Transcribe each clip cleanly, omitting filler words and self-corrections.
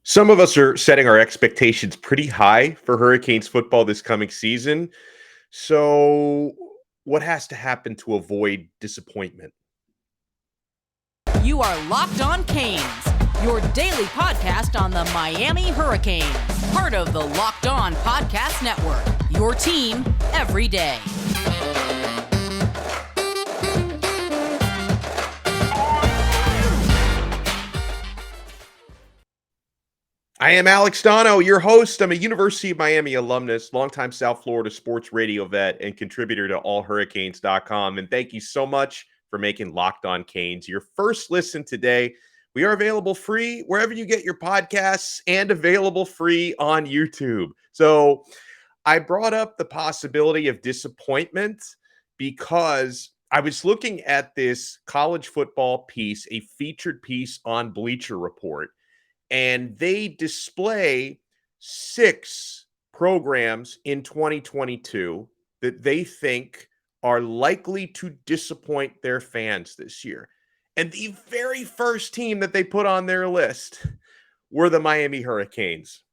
Some of us are setting our expectations pretty high for Hurricanes football this coming season. So, what has to happen to avoid disappointment? You are Locked On Canes, your daily podcast on the Miami Hurricanes, part of the Locked On Podcast Network, your team every day. I am Alex Donno, your host. I'm a University of Miami alumnus, longtime South Florida sports radio vet, and contributor to allhurricanes.com. And thank you so much for making Locked On Canes your first listen today. We are available free wherever you get your podcasts and available free on YouTube. So I brought up the possibility of disappointment because I was looking at this college football piece, a featured piece on Bleacher Report, and they display 6 programs in 2022 that they think are likely to disappoint their fans this year. And the very first team that they put on their list were the Miami Hurricanes.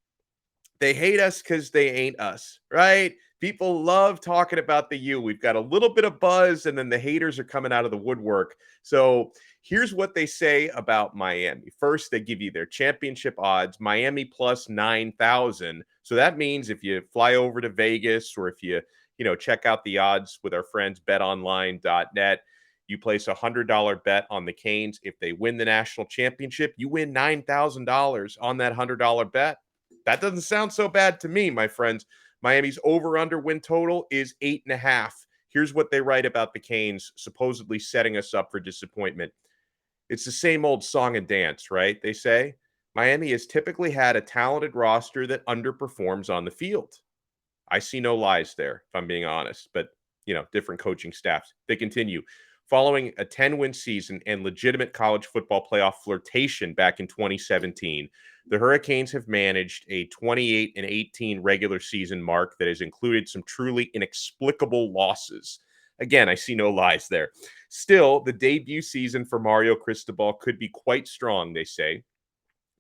They hate us because they ain't us, right? People love talking about the U. We've got a little bit of buzz, and then the haters are coming out of the woodwork. So here's what they say about Miami. First, they give you their championship odds, Miami plus 9,000. So that means if you fly over to Vegas or if you check out the odds with our friends betonline.net, you place a $100 bet on the Canes. If they win the national championship, you win $9,000 on that $100 bet. That doesn't sound so bad to me, my friends. Miami's over-under win total is 8.5. Here's what they write about the Canes supposedly setting us up for disappointment. It's the same old song and dance, right? They say Miami has typically had a talented roster that underperforms on the field. I see no lies there, if I'm being honest, but different coaching staffs. They continue. Following a 10-win season and legitimate college football playoff flirtation back in 2017, the Hurricanes have managed a 28-18 regular season mark that has included some truly inexplicable losses. Again, I see no lies there. Still, the debut season for Mario Cristobal could be quite strong, they say.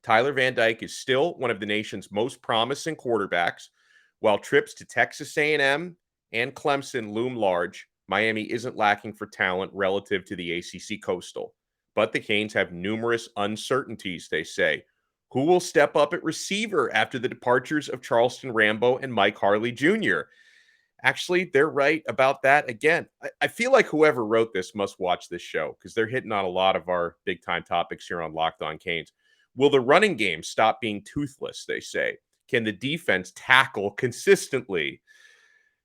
Tyler Van Dyke is still one of the nation's most promising quarterbacks, while trips to Texas A&M and Clemson loom large. Miami isn't lacking for talent relative to the ACC Coastal. But the Canes have numerous uncertainties, they say. Who will step up at receiver after the departures of Charleston Rambo and Mike Harley Jr.? Actually, they're right about that again. I feel like whoever wrote this must watch this show because they're hitting on a lot of our big-time topics here on Locked On Canes. Will the running game stop being toothless, they say? Can the defense tackle consistently?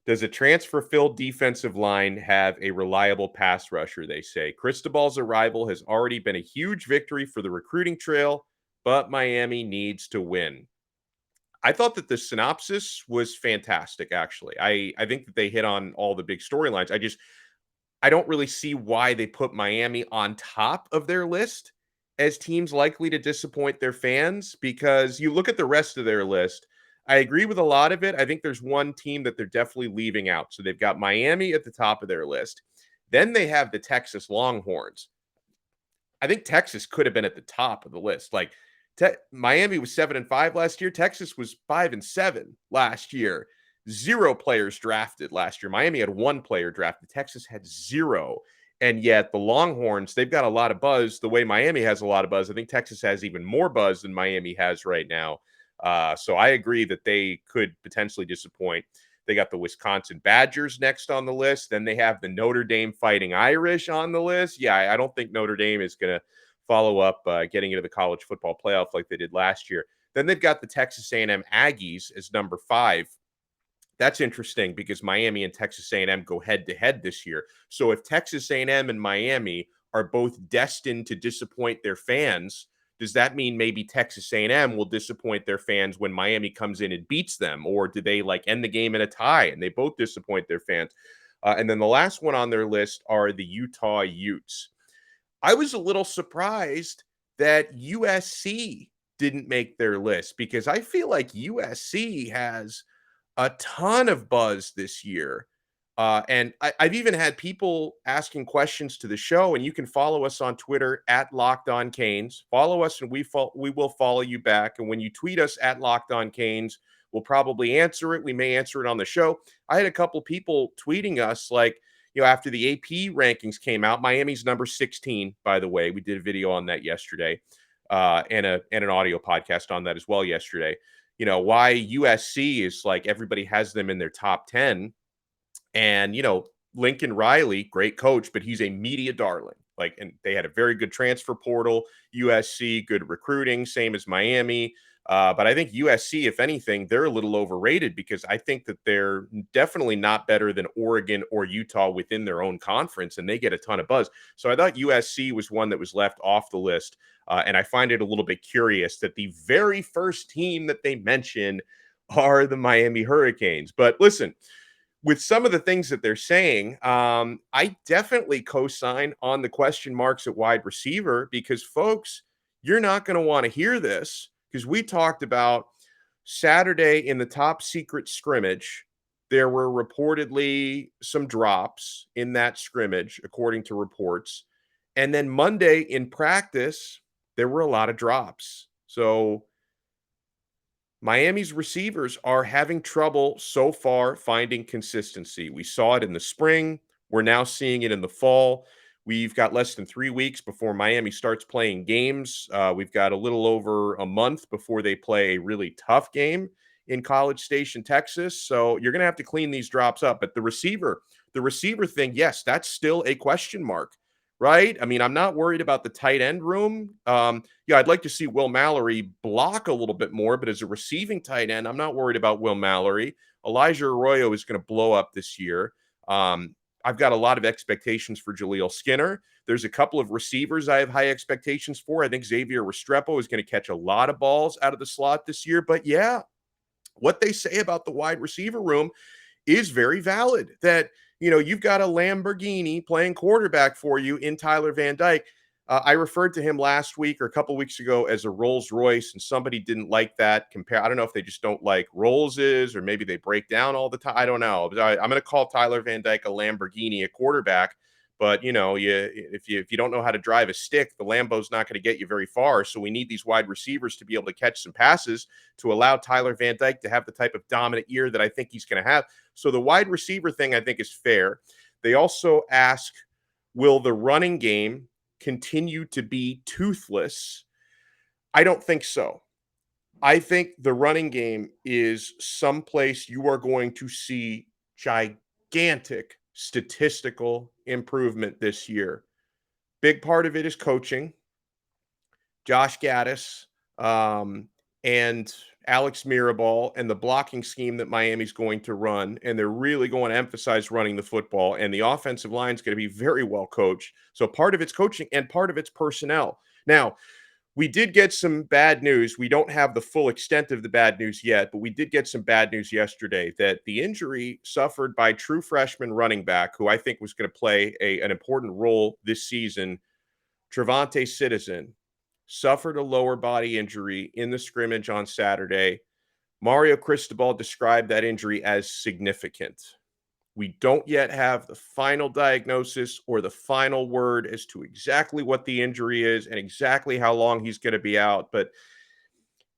Does a transfer-filled defensive line have a reliable pass rusher, they say? Cristobal's arrival has already been a huge victory for the recruiting trail, but Miami needs to win. I thought that the synopsis was fantastic, actually. I think that they hit on all the big storylines. I don't really see why they put Miami on top of their list as teams likely to disappoint their fans, because you look at the rest of their list. I agree with a lot of it. I think there's one team that they're definitely leaving out. So they've got Miami at the top of their list. Then they have the Texas Longhorns. I think Texas could have been at the top of the list. Like Miami was 7-5 last year. Texas was 5-7 last year. 0 players drafted last year. Miami had 1 player drafted. Texas had 0. And yet the Longhorns, they've got a lot of buzz. The way Miami has a lot of buzz, I think Texas has even more buzz than Miami has right now. So I agree that they could potentially disappoint. They got the Wisconsin Badgers next on the list. Then they have the Notre Dame Fighting Irish on the list. Yeah, I don't think Notre Dame is going to follow up getting into the college football playoff like they did last year. Then they've got the Texas A&M Aggies as number 5. That's interesting because Miami and Texas A&M go head-to-head this year. So if Texas A&M and Miami are both destined to disappoint their fans, does that mean maybe Texas A&M will disappoint their fans when Miami comes in and beats them? Or do they end the game in a tie and they both disappoint their fans? And then the last one on their list are the Utah Utes. I was a little surprised that USC didn't make their list because I feel like USC has a ton of buzz this year. And I've even had people asking questions to the show, and you can follow us on Twitter at Locked On Canes. Follow us, and we will follow you back. And when you tweet us at Locked On Canes, we'll probably answer it. We may answer it on the show. I had a couple people tweeting us like, after the AP rankings came out, Miami's number 16, by the way. We did a video on that yesterday, and an audio podcast on that as well yesterday. Why USC is like everybody has them in their top 10. And, Lincoln Riley, great coach, but he's a media darling. And they had a very good transfer portal, USC, good recruiting, same as Miami. But I think USC, if anything, they're a little overrated because I think that they're definitely not better than Oregon or Utah within their own conference, and they get a ton of buzz. So I thought USC was one that was left off the list. And I find it a little bit curious that the very first team that they mention are the Miami Hurricanes. But listen, with some of the things that they're saying, I definitely co-sign on the question marks at wide receiver because, folks, you're not going to want to hear this because we talked about Saturday in the top secret scrimmage. There were reportedly some drops in that scrimmage, according to reports. And then Monday in practice, there were a lot of drops. So Miami's receivers are having trouble so far finding consistency. We saw it in the spring. We're now seeing it in the fall. We've got less than 3 weeks before Miami starts playing games. We've got a little over a month before they play a really tough game in College Station, Texas. So you're going to have to clean these drops up. But the receiver thing, yes, that's still a question mark, right? I mean, I'm not worried about the tight end room. I'd like to see Will Mallory block a little bit more, but as a receiving tight end, I'm not worried about Will Mallory. Elijah Arroyo is going to blow up this year. I've got a lot of expectations for Jaleel Skinner. There's a couple of receivers I have high expectations for. I think Xavier Restrepo is going to catch a lot of balls out of the slot this year. But yeah, what they say about the wide receiver room is very valid. That, you've got a Lamborghini playing quarterback for you in Tyler Van Dyke. I referred to him last week or a couple weeks ago as a Rolls Royce, and somebody didn't like that compare. I don't know if they just don't like Rollses or maybe they break down all the time. I don't know. I'm going to call Tyler Van Dyke a Lamborghini, a quarterback. But if you don't know how to drive a stick, the Lambo's not going to get you very far. So we need these wide receivers to be able to catch some passes to allow Tyler Van Dyke to have the type of dominant year that I think he's going to have. So the wide receiver thing I think is fair. They also ask, will the running game continue to be toothless? I don't think so. I think the running game is someplace you are going to see gigantic statistical improvement this year. Big part of it is coaching. Josh Gaddis and Alex Mirabal and the blocking scheme that Miami's going to run, and they're really going to emphasize running the football, and the offensive line is going to be very well coached. So part of it's coaching and part of it's personnel. Now, we did get some bad news. We don't have the full extent of the bad news yet, but we did get some bad news yesterday that the injury suffered by true freshman running back, who I think was going to play an important role this season, TreVonte Citizen, suffered a lower body injury in the scrimmage on Saturday. Mario Cristobal described that injury as significant. We don't yet have the final diagnosis or the final word as to exactly what the injury is and exactly how long he's going to be out. But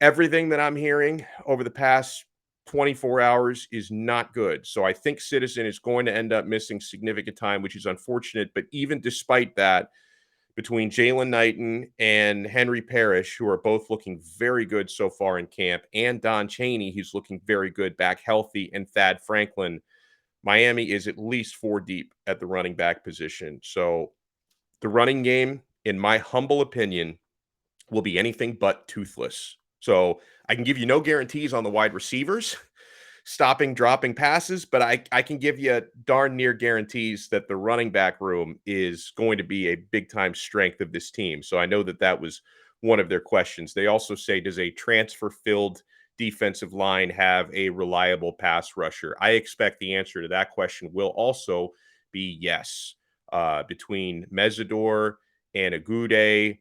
everything that I'm hearing over the past 24 hours is not good. So I think Citizen is going to end up missing significant time, which is unfortunate. But even despite that, between Jalen Knighton and Henry Parrish, who are both looking very good so far in camp, and Don Chaney, who's looking very good, back healthy, and Thad Franklin, Miami is at least 4 deep at the running back position. So the running game, in my humble opinion, will be anything but toothless. So I can give you no guarantees on the wide receivers stopping dropping passes, but I can give you darn near guarantees that the running back room is going to be a big time strength of this team. So I know that was one of their questions. They also say, does a transfer filled defensive line have a reliable pass rusher? I expect the answer to that question will also be yes. Between Mesidor and Agude,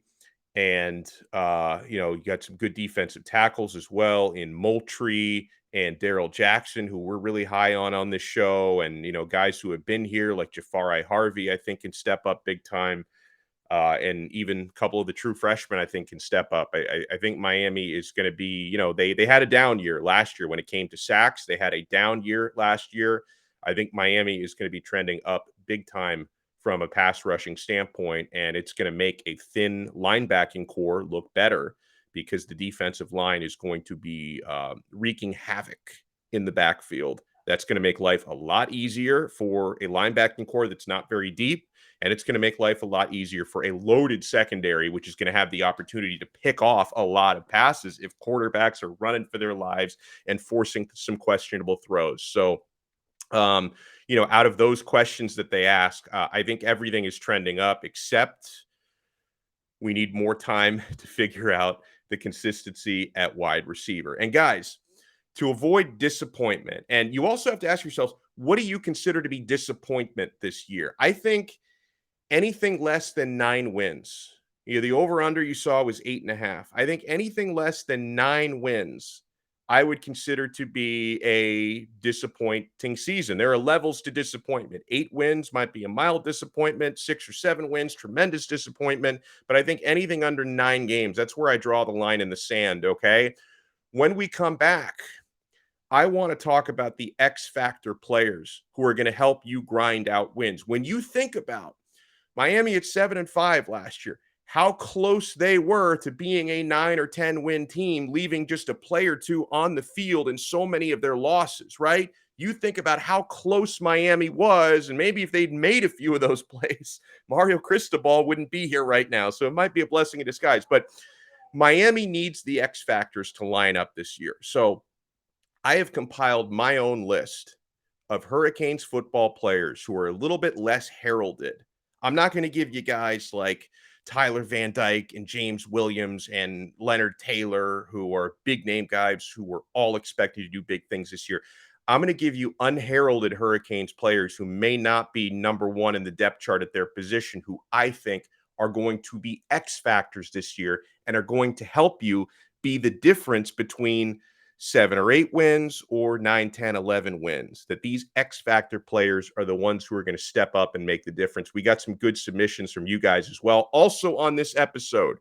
and you got some good defensive tackles as well in Moultrie and Daryl Jackson, who we're really high on this show, and guys who have been here like Jafari Harvey, I think can step up big time. And even a couple of the true freshmen, I think, can step up. I think Miami is going to be, they had a down year last year when it came to sacks. They had a down year last year. I think Miami is going to be trending up big time from a pass rushing standpoint, and it's going to make a thin linebacking core look better because the defensive line is going to be wreaking havoc in the backfield. That's going to make life a lot easier for a linebacking core that's not very deep. And it's going to make life a lot easier for a loaded secondary, which is going to have the opportunity to pick off a lot of passes if quarterbacks are running for their lives and forcing some questionable throws. So, out of those questions that they ask, I think everything is trending up, except we need more time to figure out the consistency at wide receiver. And guys, to avoid disappointment, and you also have to ask yourselves, what do you consider to be disappointment this year? I think anything less than 9 wins. The over-under you saw was 8.5. I think anything less than 9 wins, I would consider to be a disappointing season. There are levels to disappointment. 8 wins might be a mild disappointment. 6 or 7 wins, tremendous disappointment. But I think anything under 9 games, that's where I draw the line in the sand, okay? When we come back, I want to talk about the X factor players who are going to help you grind out wins. When you think about Miami at 7-5 last year, how close they were to being a 9 or 10 win team, leaving just a play or two on the field in so many of their losses, right? You think about how close Miami was, and maybe if they'd made a few of those plays, Mario Cristobal wouldn't be here right now. So it might be a blessing in disguise. But Miami needs the X factors to line up this year. So I have compiled my own list of Hurricanes football players who are a little bit less heralded. I'm not going to give you guys like Tyler Van Dyke and James Williams and Leonard Taylor, who are big name guys who were all expected to do big things this year. I'm going to give you unheralded Hurricanes players who may not be number one in the depth chart at their position, who I think are going to be X factors this year and are going to help you be the difference between 7 or 8 wins or 9, 10, 11 wins. That these X factor players are the ones who are going to step up and make the difference. We got some good submissions from you guys as well. Also on this episode,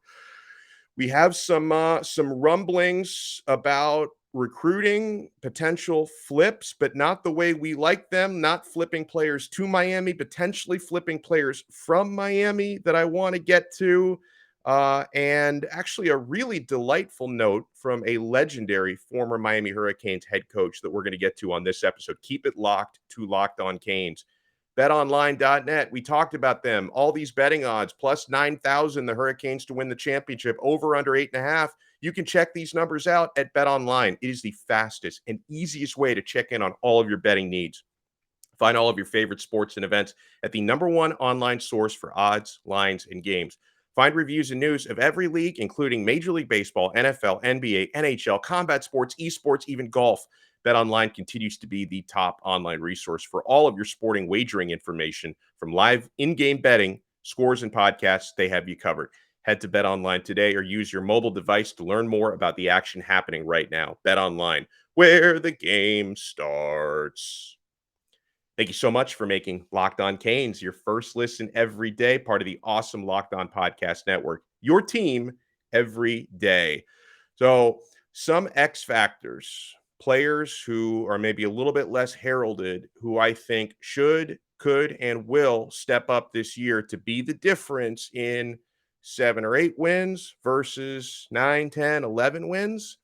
we have some rumblings about recruiting potential flips, but not the way we like them, not flipping players to Miami, potentially flipping players from Miami that I want to get to. And actually a really delightful note from a legendary former Miami Hurricanes head coach that we're going to get to on this episode. Keep it locked to Locked On Canes. BetOnline.net. We talked about them. All these betting odds, plus 9,000, the Hurricanes to win the championship, over under 8.5. You can check these numbers out at BetOnline. It is the fastest and easiest way to check in on all of your betting needs. Find all of your favorite sports and events at the #1 online source for odds, lines, and games. Find reviews and news of every league, including Major League Baseball, NFL, NBA, NHL, combat sports, esports, even golf. BetOnline continues to be the top online resource for all of your sporting wagering information, from live in-game betting, scores, and podcasts. They have you covered. Head to BetOnline today or use your mobile device to learn more about the action happening right now. BetOnline, where the game starts. Thank you so much for making Locked On Canes your first listen every day, part of the awesome Locked On Podcast Network, your team every day. So some X factors, players who are maybe a little bit less heralded, who I think should, could, and will step up this year to be the difference in 7 or 8 wins versus 9, 10, 11 wins.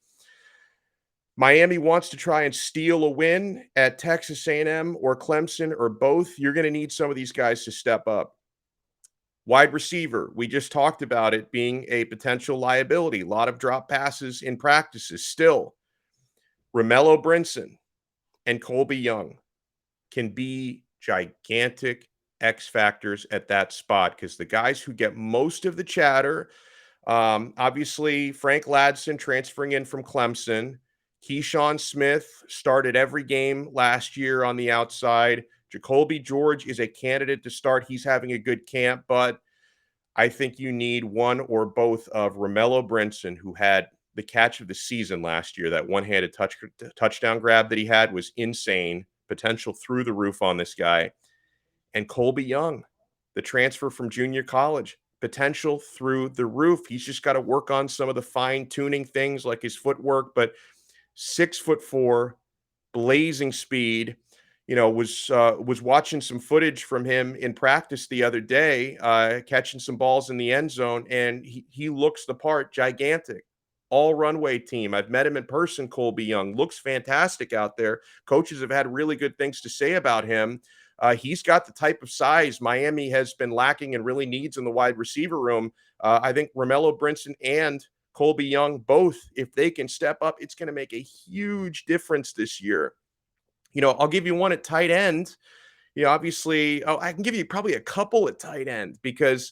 Miami wants to try and steal a win at Texas A&M or Clemson or both. You're going to need some of these guys to step up. Wide receiver, we just talked about it being a potential liability. A lot of drop passes in practices still. Romello Brinson and Colby Young can be gigantic X factors at that spot, because the guys who get most of the chatter, obviously Frank Ladson transferring in from Clemson, Keyshawn Smith started every game last year on the outside. Jacoby George is a candidate to start. He's having a good camp, but I think you need one or both of Romello Brinson, who had the catch of the season last year. That one-handed touchdown grab that he had was insane. Potential through the roof on this guy. And Colby Young, the transfer from junior college, potential through the roof. He's just got to work on some of the fine-tuning things like his footwork, but 6'4", blazing speed. Was watching some footage from him in practice the other day, catching some balls in the end zone, and he looks the part, gigantic. All runway team. I've met him in person, Colby Young. Looks fantastic out there. Coaches have had really good things to say about him. He's got the type of size Miami has been lacking and really needs in the wide receiver room. I think Romello Brinson and Colby Young, both, if they can step up, it's going to make a huge difference this year. I'll give you one at tight end. Obviously, I can give you probably a couple at tight end because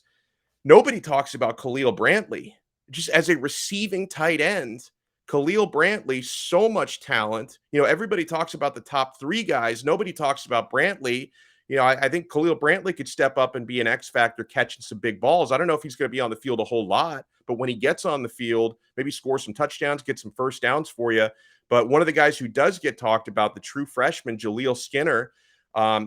nobody talks about Khalil Brantley. Just as a receiving tight end, Khalil Brantley, so much talent. Everybody talks about the top three guys. Nobody talks about Brantley. I think Khalil Brantley could step up and be an X factor catching some big balls. I don't know if he's going to be on the field a whole lot, but when he gets on the field, maybe score some touchdowns, get some first downs for you. But one of the guys who does get talked about, the true freshman, Jaleel Skinner,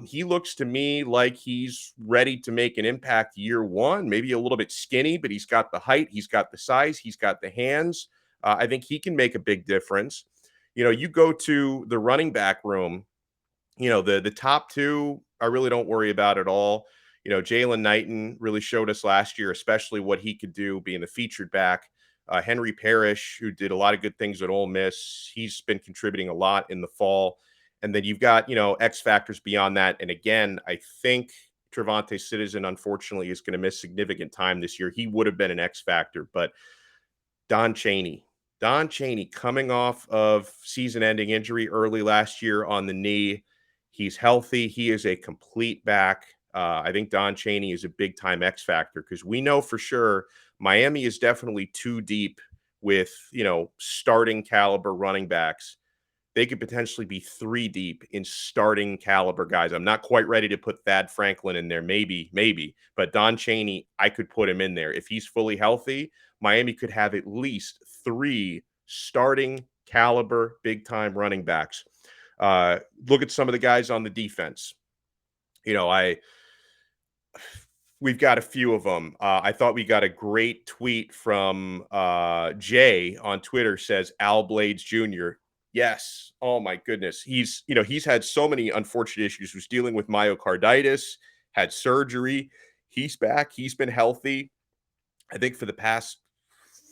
he looks to me like he's ready to make an impact year one, maybe a little bit skinny, but he's got the height, he's got the size, he's got the hands. I think he can make a big difference. You go to the running back room, the top two, I really don't worry about at all. Jalen Knighton really showed us last year, especially what he could do being the featured back. Henry Parrish, who did a lot of good things at Ole Miss, he's been contributing a lot in the fall. And then you've got, X factors beyond that. And again, I think TreVonte Citizen, unfortunately, is going to miss significant time this year. He would have been an X factor, but Don Chaney coming off of season-ending injury early last year on the knee. He's healthy. He is a complete back. I think Don Chaney is a big-time X factor because we know for sure Miami is definitely too deep with, starting caliber running backs. They could potentially be 3 deep in starting caliber guys. I'm not quite ready to put Thad Franklin in there. Maybe. But Don Chaney, I could put him in there. If he's fully healthy, Miami could have at least 3 starting caliber big-time running backs. Look at some of the guys on the defense. We've got a few of them. I thought we got a great tweet from Jay on Twitter, says Al Blades Jr. Yes. Oh my goodness. He's had so many unfortunate issues. Was dealing with myocarditis, had surgery. He's back. He's been healthy. I think for the past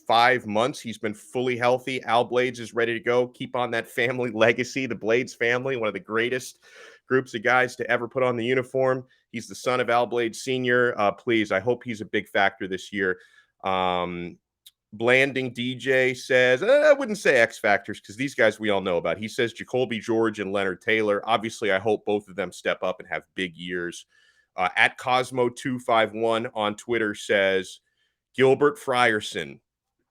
5 months, he's been fully healthy. Al Blades is ready to go. Keep on that family legacy. The Blades family, one of the greatest groups of guys to ever put on the uniform. He's the son of Al Blades Sr. Please, I hope he's a big factor this year. Blanding DJ says, I wouldn't say X factors because these guys we all know about. He says Jacoby George and Leonard Taylor. Obviously, I hope both of them step up and have big years. At Cosmo251 on Twitter says Gilbert Fryerson.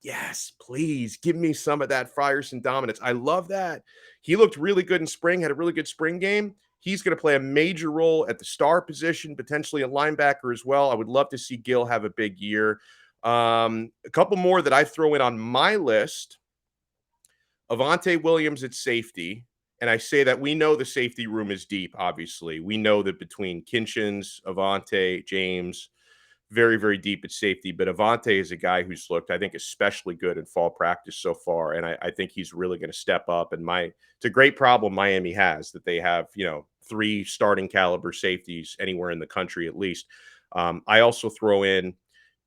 Yes, please give me some of that Fryerson dominance. I love that. He looked really good in spring, had a really good spring game. He's going to play a major role at the star position, potentially a linebacker as well. I would love to see Gil have a big year. A couple more that I throw in on my list. Avante Williams at safety. And I say that we know the safety room is deep, obviously. We know that between Kinchins, Avante, James, very, very deep at safety. But Avante is a guy who's looked, I think, especially good in fall practice so far. And I think he's really going to step up. And it's a great problem Miami has, that they have, 3 starting caliber safeties anywhere in the country at least. I also throw in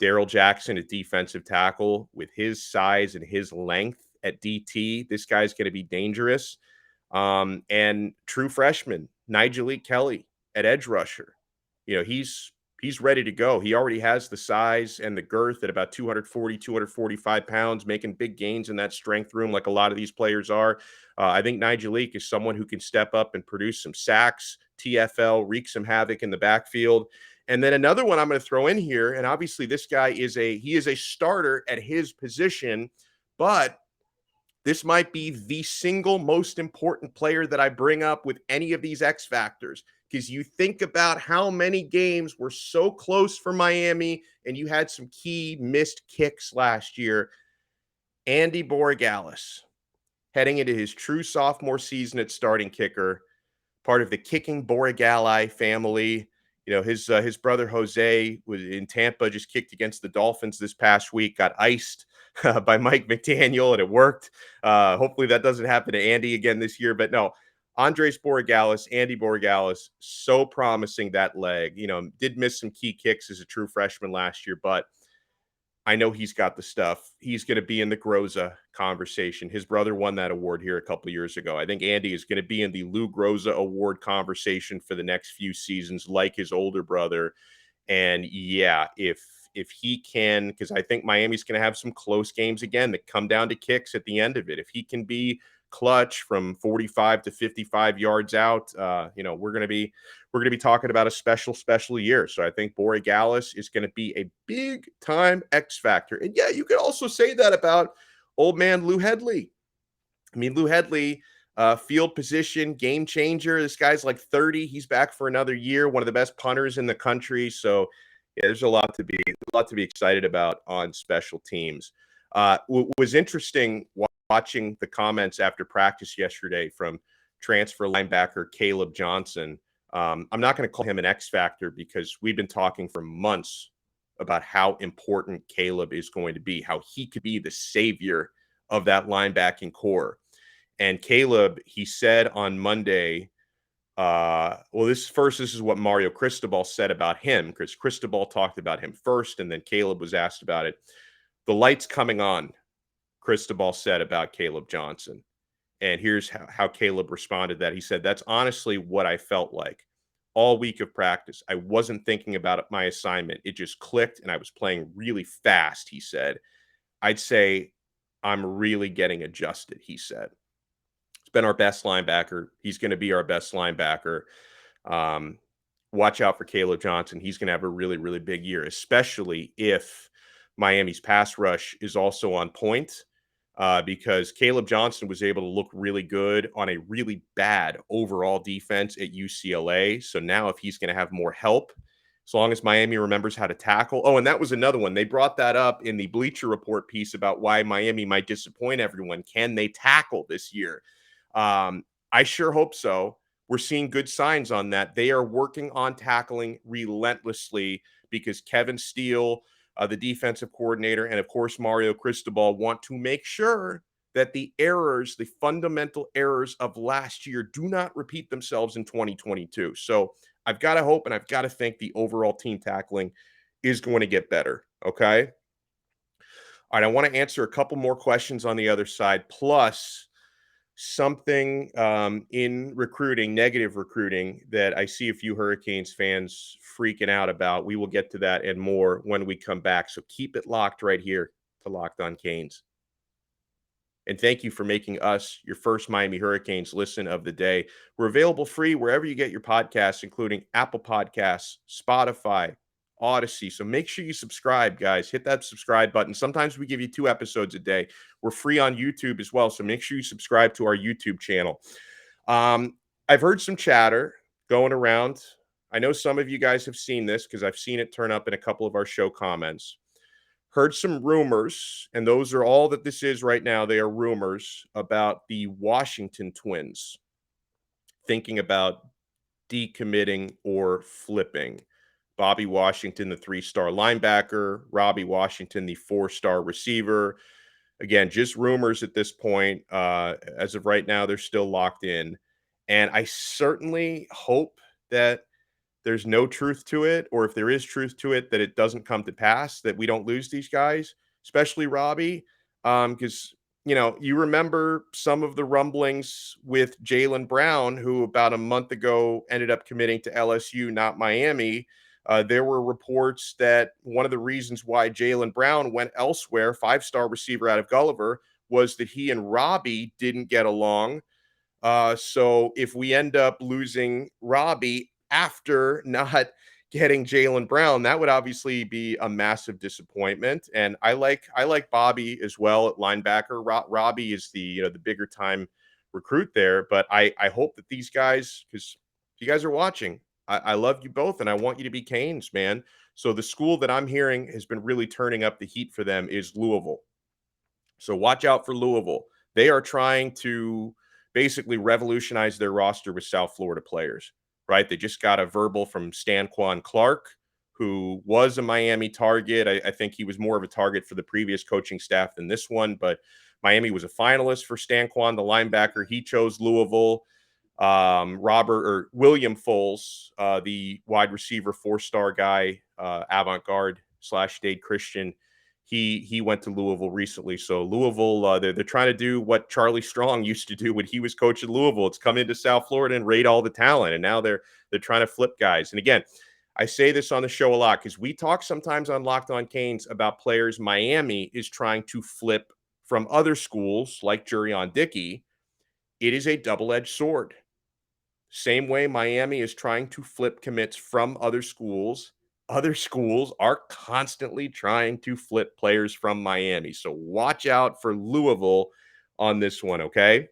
Darrell Jackson at defensive tackle. With his size and his length at DT, this guy's going to be dangerous. And true freshman, Nigel Kelly at edge rusher. He's ready to go. He already has the size and the girth at about 240, 245 pounds, making big gains in that strength room like a lot of these players are. I think Nigel is someone who can step up and produce some sacks, TFL, wreak some havoc in the backfield. And then another one I'm going to throw in here, and obviously this guy is a starter at his position, but this might be the single most important player that I bring up with any of these X factors, because you think about how many games were so close for Miami and you had some key missed kicks last year. Andy Boragalus, heading into his true sophomore season at starting kicker, part of the kicking Boragali family. You know, his brother Jose was in Tampa, just kicked against the Dolphins this past week, got iced by Mike McDaniel, and it worked. Hopefully that doesn't happen to Andy again this year. But no, Andres Boragalus, Andy Boragalus, so promising that leg. You know, did miss some key kicks as a true freshman last year, but I know he's got the stuff. He's going to be in the Groza conversation. His brother won that award here a couple of years ago. I think Andy is going to be in the Lou Groza Award conversation for the next few seasons, like his older brother. And yeah, if he can, because I think Miami's going to have some close games again that come down to kicks at the end of it. If he can be clutch from 45 to 55 yards out, you know, we're going to be talking about a special year. So I think Boragalus is going to be a big time X factor. And yeah, you could also say that about old man Lou Headley. I mean, Lou Headley, field position, game changer. This guy's like 30. He's back for another year, one of the best punters in the country. So yeah, there's a lot to be excited about on special teams. Was interesting watching the comments after practice yesterday from transfer linebacker Caleb Johnson. I'm not going to call him an X factor because we've been talking for months about how important Caleb is going to be, how he could be the savior of that linebacking core. And Caleb, he said on Monday, this is what Mario Cristobal said about him, because Cristobal talked about him first, and then Caleb was asked about it. The light's coming on, Cristobal said about Caleb Johnson. And here's how Caleb responded that. He said, that's honestly what I felt like all week of practice. I wasn't thinking about my assignment. It just clicked, and I was playing really fast, he said. I'd say I'm really getting adjusted, he said. He's been our best linebacker. He's going to be our best linebacker. Watch out for Caleb Johnson. He's going to have a really, really big year, especially if Miami's pass rush is also on point, because Caleb Johnson was able to look really good on a really bad overall defense at UCLA. So now if he's going to have more help, as long as Miami remembers how to tackle. Oh, and that was another one. They brought that up in the Bleacher Report piece about why Miami might disappoint everyone. Can they tackle this year? I sure hope so. We're seeing good signs on that. They are working on tackling relentlessly because Kevin Steele, the defensive coordinator, and of course, Mario Cristobal want to make sure that the fundamental errors of last year do not repeat themselves in 2022. So I've got to hope and I've got to think the overall team tackling is going to get better. Okay. All right. I want to answer a couple more questions on the other side, plus something in recruiting, negative recruiting, that I see a few Hurricanes fans freaking out about. We will get to that and more when we come back. So keep it locked right here to Locked On Canes. And thank you for making us your first Miami Hurricanes listen of the day. We're available free wherever you get your podcasts, including Apple Podcasts, Spotify, Odyssey. So make sure you subscribe, guys. Hit that subscribe button. Sometimes we give you 2 episodes a day. We're free on YouTube as well. So make sure you subscribe to our YouTube channel. I've heard some chatter going around. I know some of you guys have seen this because I've seen it turn up in a couple of our show comments. Heard some rumors, and those are all that this is right now. They are rumors about the Washington Twins thinking about decommitting or flipping. Bobby Washington, the 3-star linebacker, Robbie Washington, the 4-star receiver. Again, just rumors at this point. As of right now, they're still locked in. And I certainly hope that there's no truth to it, or if there is truth to it, that it doesn't come to pass, that we don't lose these guys, especially Robbie. Because, you know, you remember some of the rumblings with Jalen Brown, who about a month ago ended up committing to LSU, not Miami. There were reports that one of the reasons why Jalen Brown went elsewhere, 5-star receiver out of Gulliver, was that he and Robbie didn't get along. So if we end up losing Robbie after not getting Jalen Brown, that would obviously be a massive disappointment. And I like Bobby as well at linebacker. Robbie is the bigger time recruit there, but I hope that these guys, because if you guys are watching, I love you both and I want you to be Canes, man. So the school that I'm hearing has been really turning up the heat for them is Louisville. So watch out for Louisville. They are trying to basically revolutionize their roster with South Florida players, right? They just got a verbal from Stanquan Clark, who was a Miami target. I think he was more of a target for the previous coaching staff than this one, but Miami was a finalist for Stanquan, the linebacker. He chose Louisville. William Foles, the wide receiver, 4-star guy, avant-garde / Dade Christian. He went to Louisville recently. So Louisville, they're trying to do what Charlie Strong used to do when he was coaching Louisville. It's come into South Florida and raid all the talent. And now they're trying to flip guys. And again, I say this on the show a lot because we talk sometimes on Locked On Canes about players Miami is trying to flip from other schools like Jurion Dickey. It is a double-edged sword. Same way Miami is trying to flip commits from other schools are constantly trying to flip players from Miami. So watch out for Louisville on this one, okay?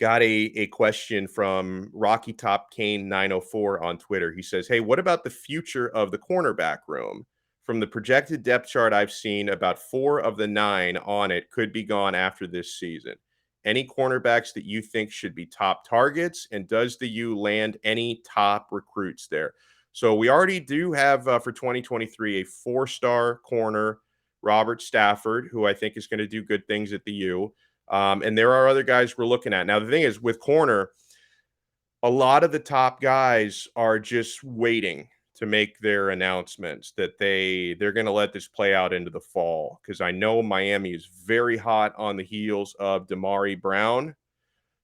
Got a question from Rocky Top Kane 904 on Twitter. He says, hey, what about the future of the cornerback room? From the projected depth chart I've seen, about 4 of the 9 on it could be gone after this season. Any cornerbacks that you think should be top targets? And does the U land any top recruits there? So we already do have for 2023 a 4-star corner, Robert Stafford, who I think is going to do good things at the U. And there are other guys we're looking at. Now, the thing is, with corner, a lot of the top guys are just waiting to make their announcements that they're going to let this play out into the fall, because I know Miami is very hot on the heels of Damari Brown,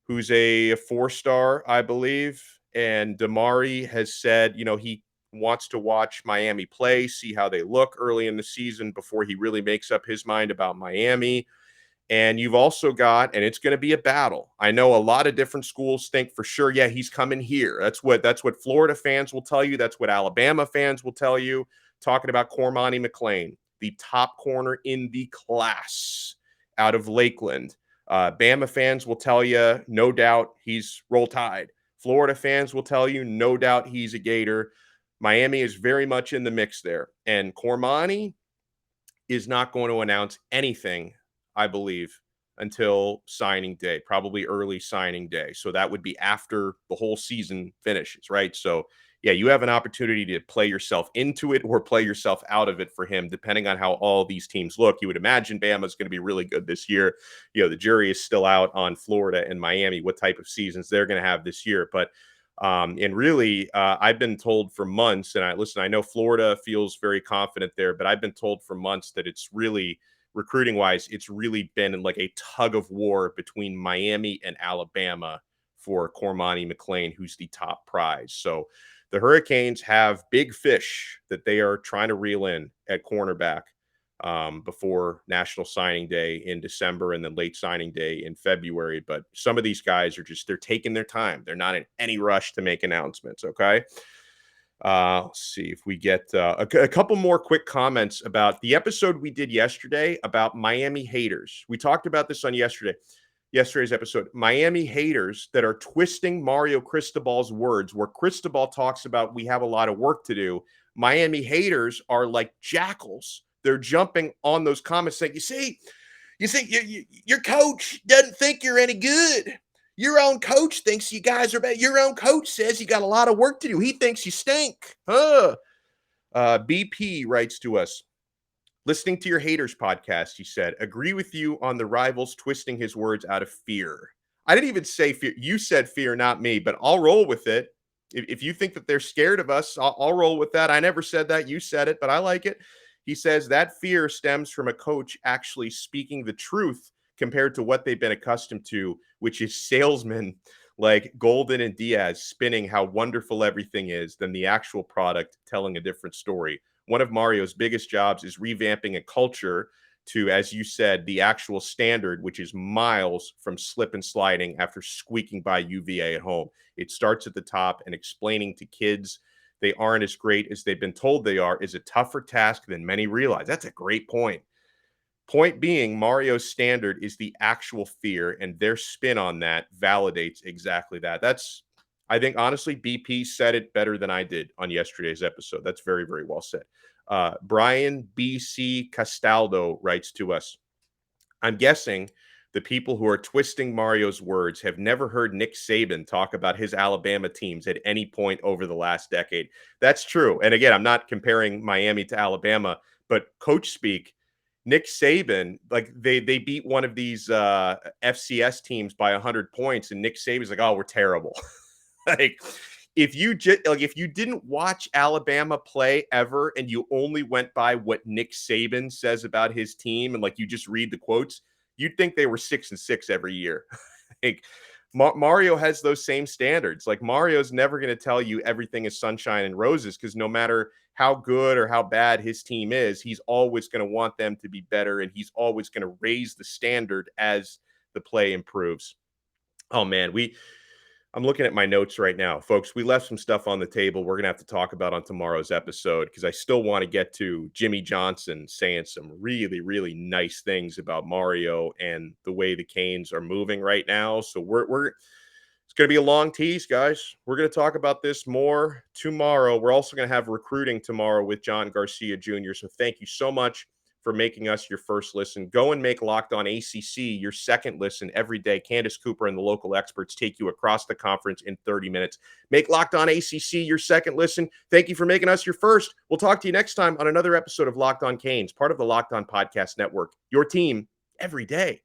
who's a 4-star, I believe. And Damari has said, he wants to watch Miami play, see how they look early in the season before he really makes up his mind about Miami. And you've also got, and it's going to be a battle. I know a lot of different schools think for sure, yeah, he's coming here. That's what Florida fans will tell you. That's what Alabama fans will tell you. Talking about Cormani McClain, the top corner in the class out of Lakeland. Bama fans will tell you, no doubt, he's Roll Tide. Florida fans will tell you, no doubt, he's a Gator. Miami is very much in the mix there. And Cormani is not going to announce anything, I believe, until signing day, probably early signing day. So that would be after the whole season finishes, right? So, yeah, you have an opportunity to play yourself into it or play yourself out of it for him, depending on how all these teams look. You would imagine Bama's going to be really good this year. The jury is still out on Florida and Miami, what type of seasons they're going to have this year. But and really, I've been told for months, and I know Florida feels very confident there, but I've been told for months that it's really, recruiting wise, it's really been like a tug of war between Miami and Alabama for Cormani McClain, who's the top prize. So the Hurricanes have big fish that they are trying to reel in at cornerback before National Signing Day in December and then late signing day in February. But some of these guys are they're taking their time. They're not in any rush to make announcements. Okay. Let's see if we get a couple more quick comments about the episode we did yesterday about Miami haters. We talked about this on yesterday's episode. Miami haters that are twisting Mario Cristobal's words, where Cristobal talks about we have a lot of work to do. Miami haters are like jackals. They're jumping on those comments saying, you see, your coach doesn't think you're any good. Your own coach thinks you guys are bad. Your own coach says you got a lot of work to do. He thinks you stink. BP writes to us, listening to your haters podcast, he said, agree with you on the rivals twisting his words out of fear. I didn't even say fear. You said fear, not me, but I'll roll with it. If you think that they're scared of us, I'll roll with that. I never said that. You said it, but I like it. He says that fear stems from a coach actually speaking the truth compared to what they've been accustomed to, which is salesmen like Golden and Diaz spinning how wonderful everything is, than the actual product telling a different story. One of Mario's biggest jobs is revamping a culture to, as you said, the actual standard, which is miles from slip and sliding after squeaking by UVA at home. It starts at the top, and explaining to kids they aren't as great as they've been told they are is a tougher task than many realize. That's a great point. Point being, Mario's standard is the actual fear, and their spin on that validates exactly that. I think, honestly, BP said it better than I did on yesterday's episode. That's very, very well said. Brian B.C. Castaldo writes to us, I'm guessing the people who are twisting Mario's words have never heard Nick Saban talk about his Alabama teams at any point over the last decade. That's true. And again, I'm not comparing Miami to Alabama, but coach speak, Nick Saban, like they beat one of these FCS teams by 100 points, and Nick Saban's like, "Oh, we're terrible." Like if you didn't watch Alabama play ever and you only went by what Nick Saban says about his team and like you just read the quotes, you'd think they were 6-6 every year. Like Mario has those same standards. Like Mario's never going to tell you everything is sunshine and roses because no matter how good or how bad his team is, he's always going to want them to be better and he's always going to raise the standard as the play improves. Oh man, I'm looking at my notes right now. Folks, we left some stuff on the table we're going to have to talk about on tomorrow's episode because I still want to get to Jimmy Johnson saying some really, really nice things about Mario and the way the Canes are moving right now. So it's going to be a long tease, guys. We're going to talk about this more tomorrow. We're also going to have recruiting tomorrow with John Garcia Jr. So thank you so much for making us your first listen. Go and make Locked On ACC your second listen every day. Candace Cooper and the local experts take you across the conference in 30 minutes. Make Locked On ACC your second listen. Thank you for making us your first. We'll talk to you next time on another episode of Locked On Canes, part of the Locked On Podcast Network. Your team every day.